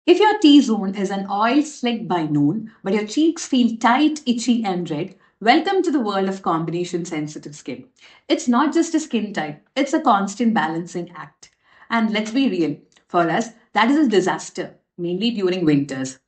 If your T-zone is an oil slick by noon, but your cheeks feel tight, itchy, and red, welcome to the world of combination sensitive skin. It's not just a skin type, it's a constant balancing act. And let's be real, for us, that is a disaster, mainly during winters.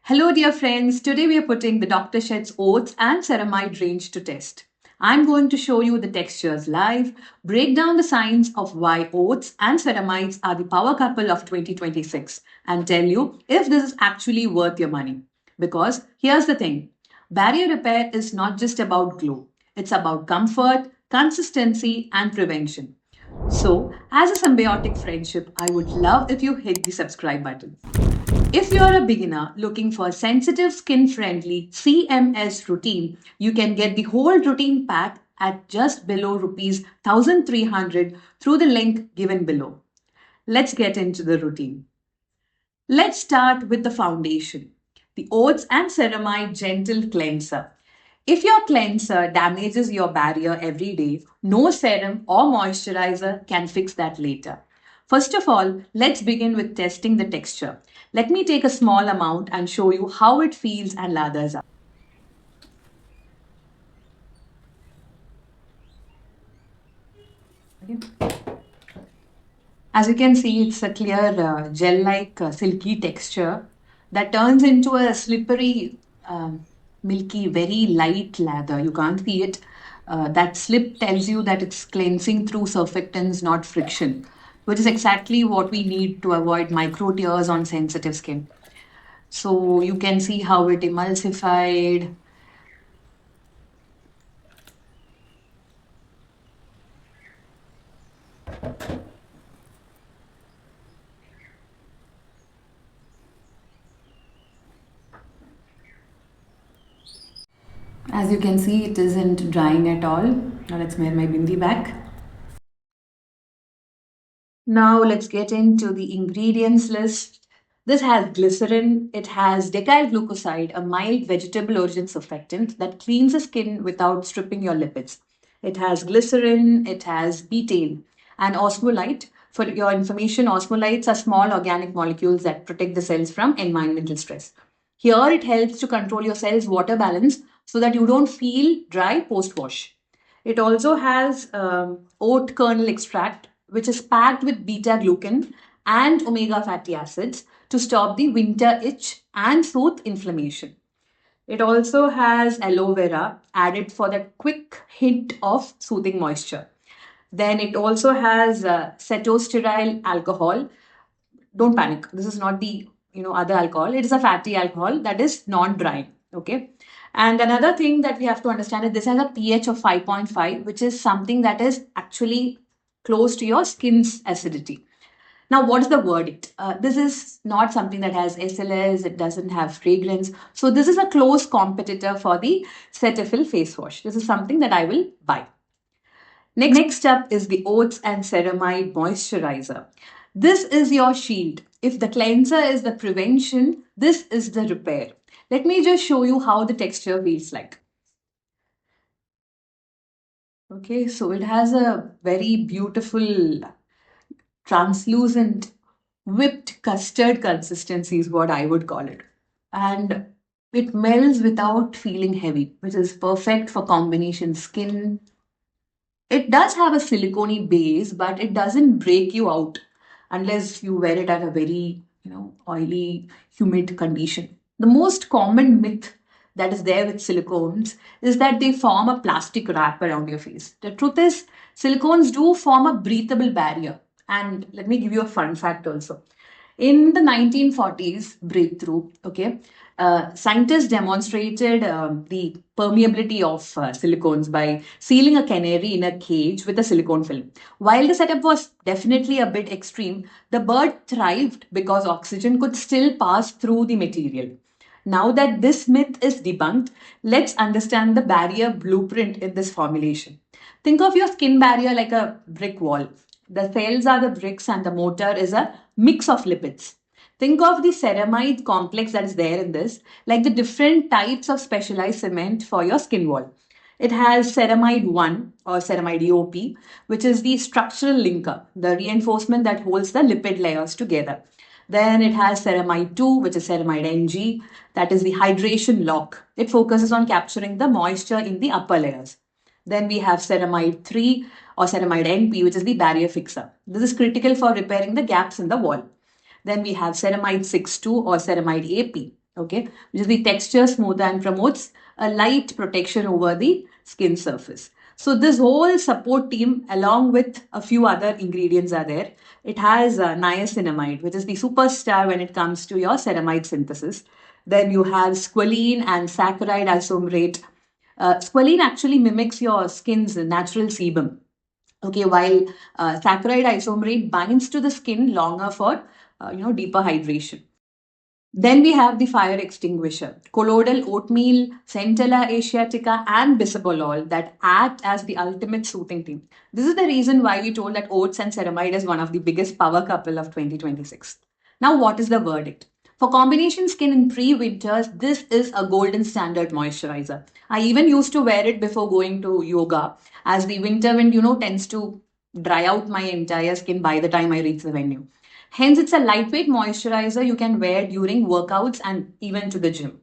Hello, dear friends. Today we are putting the Dr. Sheth's Oats and Ceramide range to test. I'm going to show you the textures live, break down the science of why oats and ceramides are the power couple of 2026, and tell you if this is actually worth your money. Because here's the thing, barrier repair is not just about glow, it's about comfort, consistency, and prevention. So, as a symbiotic friendship, I would love if you hit the subscribe button. If you're a beginner looking for a sensitive skin friendly CMS routine, you can get the whole routine pack at just below rupees 1300 through the link given below. Let's get into the routine. Let's start with the foundation, the Oats and Ceramide Gentle Cleanser. If your cleanser damages your barrier every day, no serum or moisturizer can fix that later. First of all, let's begin with testing the texture. Let me take a small amount and show you how it feels and lathers up. As you can see, it's a clear gel-like silky texture that turns into a slippery, milky, very light lather. You can't see it. That slip tells you that it's cleansing through surfactants, not friction, which is exactly what we need to avoid micro tears on sensitive skin. So you can see how it emulsified. As you can see, it isn't drying at all. Now let's wear my bindi back. Now let's get into the ingredients list. This has glycerin, it has decyl glucoside, a mild vegetable origin surfactant that cleans the skin without stripping your lipids. It has glycerin, it has betaine, and osmolite. For your information, osmolites are small organic molecules that protect the cells from environmental stress. Here it helps to control your cell's water balance so that you don't feel dry post wash. It also has oat kernel extract, which is packed with beta glucan and omega fatty acids to stop the winter itch and soothe inflammation. It also has aloe vera added for that quick hint of soothing moisture. Then it also has cetostearyl alcohol. Don't panic. This is not the other alcohol. It is a fatty alcohol that is non-drying. Okay. And another thing that we have to understand is this has a pH of 5.5, which is something that is actually close to your skin's acidity. Now, what is the verdict? This is not something that has SLS, it doesn't have fragrance. So this is a close competitor for the Cetaphil face wash. This is something that I will buy. Next up is the Oats and Ceramide Moisturizer. This is your shield. If the cleanser is the prevention, this is the repair. Let me just show you how the texture feels like. Okay, so it has a very beautiful, translucent, whipped custard consistency is what I would call it. And it melts without feeling heavy, which is perfect for combination skin. It does have a silicone base, but it doesn't break you out unless you wear it at a very, oily, humid condition. The most common myth that is there with silicones is that they form a plastic wrap around your face. The truth is, silicones do form a breathable barrier. And let me give you a fun fact also. In the 1940s breakthrough, okay, scientists demonstrated the permeability of silicones by sealing a canary in a cage with a silicone film. While the setup was definitely a bit extreme, the bird thrived because oxygen could still pass through the material. Now that this myth is debunked, let's understand the barrier blueprint in this formulation. Think of your skin barrier like a brick wall. The cells are the bricks and the motor is a mix of lipids. Think of the ceramide complex that is there in this, like the different types of specialized cement for your skin wall. It has ceramide 1 or ceramide EOP, which is the structural linker, the reinforcement that holds the lipid layers together. Then it has Ceramide 2, which is Ceramide NG, that is the hydration lock. It focuses on capturing the moisture in the upper layers. Then we have Ceramide 3 or Ceramide NP, which is the barrier fixer. This is critical for repairing the gaps in the wall. Then we have Ceramide 6.2 or Ceramide AP, okay, which is the texture smoother and promotes a light protection over the skin surface. So this whole support team, along with a few other ingredients are there. It has niacinamide, which is the superstar when it comes to your ceramide synthesis. Then you have squalene and saccharide isomerate. Squalene actually mimics your skin's natural sebum. Okay, while saccharide isomerate binds to the skin longer for deeper hydration. Then we have the fire extinguisher, colloidal oatmeal, Centella asiatica, and bisabolol that act as the ultimate soothing team. This is the reason why we told that oats and ceramide is one of the biggest power couple of 2026. Now, what is the verdict? For combination skin in pre-winters, this is a golden standard moisturizer. I even used to wear it before going to yoga, as the winter wind, tends to dry out my entire skin by the time I reach the venue. Hence, it's a lightweight moisturizer you can wear during workouts and even to the gym.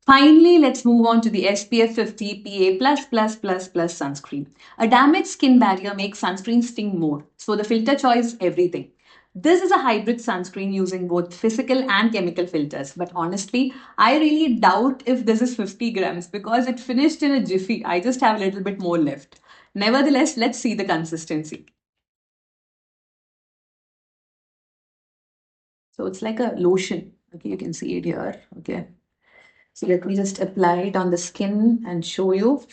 Finally, let's move on to the SPF 50 PA++++ sunscreen. A damaged skin barrier makes sunscreen sting more, so the filter choice is everything. This is a hybrid sunscreen using both physical and chemical filters. But honestly, I really doubt if this is 50 grams because it finished in a jiffy. I just have a little bit more left. Nevertheless, let's see the consistency. So it's like a lotion. Okay, you can see it here. Okay. So let me just apply it on the skin and show you.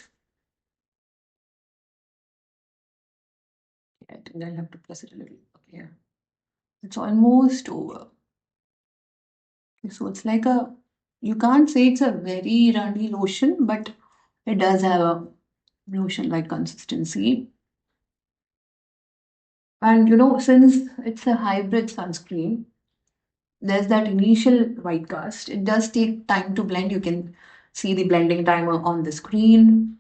I think I'll have to press it a little. Okay, yeah. It's almost over. Okay, so it's like you can't say it's a very runny lotion, but it does have a lotion-like consistency. And since it's a hybrid sunscreen, there's that initial white cast. It does take time to blend. You can see the blending timer on the screen.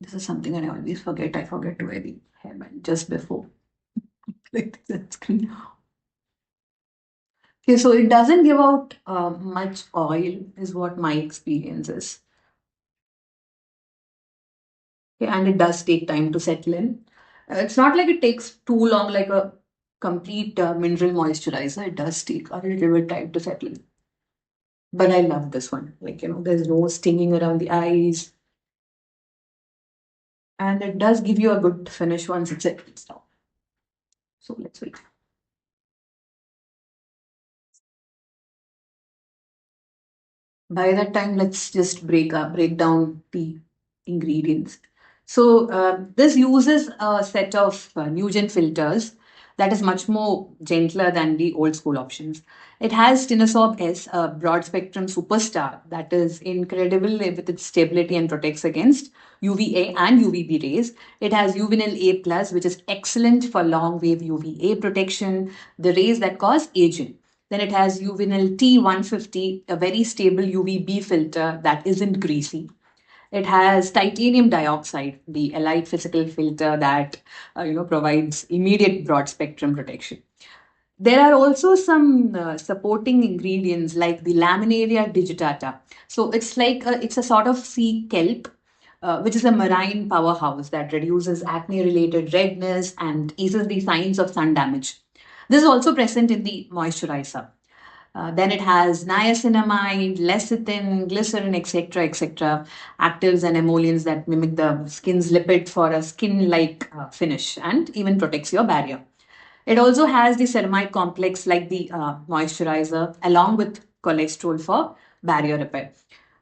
This is something that I always forget. I forget to wear the hairband just before like the screen. Okay, so it doesn't give out much oil, is what my experience is. Okay, and it does take time to settle in. It's not like it takes too long, like a complete mineral moisturizer. It does take a little bit time to settle in. But I love this one. Like, there's no stinging around the eyes. And it does give you a good finish once it settles down. So let's wait. By that time, let's just break down the ingredients. So this uses a set of New-Gen filters that is much more gentler than the old school options. It has Tinosorb S, a broad spectrum superstar that is incredible with its stability and protects against UVA and UVB rays. It has Uvinil A plus, which is excellent for long wave UVA protection, the rays that cause aging. Then it has Uvinil T150, a very stable UVB filter that isn't greasy. It has titanium dioxide, the elite physical filter that provides immediate broad spectrum protection. There are also some supporting ingredients like the Laminaria digitata. So it's a sort of sea kelp, which is a marine powerhouse that reduces acne-related redness and eases the signs of sun damage. This is also present in the moisturizer. Then it has niacinamide, lecithin, glycerin, etc., etc., actives and emollients that mimic the skin's lipid for a skin-like finish and even protects your barrier. It also has the ceramide complex like the moisturizer along with cholesterol for barrier repair.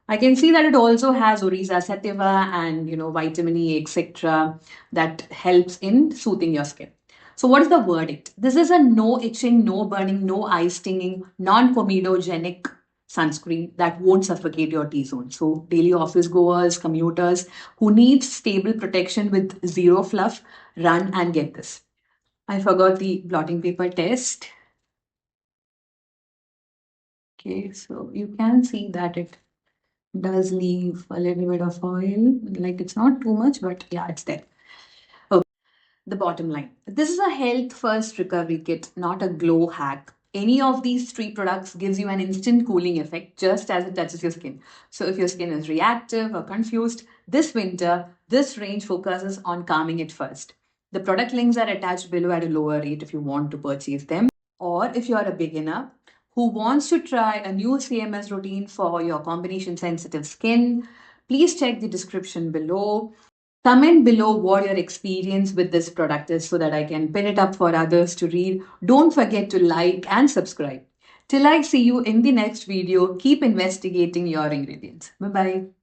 I can see that it also has Oriza sativa and vitamin E, etc., that helps in soothing your skin. So what is the verdict? This is a no itching, no burning, no eye stinging, non-comedogenic sunscreen that won't suffocate your T-zone. So daily office goers, commuters who need stable protection with zero fluff, run and get this. I forgot the blotting paper test. Okay, so you can see that it does leave a little bit of oil. Like it's not too much, but yeah, it's there. Okay. the bottom line. This is a health first recovery kit, not a glow hack. Any of these three products gives you an instant cooling effect just as it touches your skin. So if your skin is reactive or confused, this winter, this range focuses on calming it first. The product links are attached below at a lower rate if you want to purchase them. Or if you are a beginner who wants to try a new CMS routine for your combination sensitive skin, please check the description below. Comment below what your experience with this product is so that I can pin it up for others to read. Don't forget to like and subscribe. Till I see you in the next video, keep investigating your ingredients. Bye bye.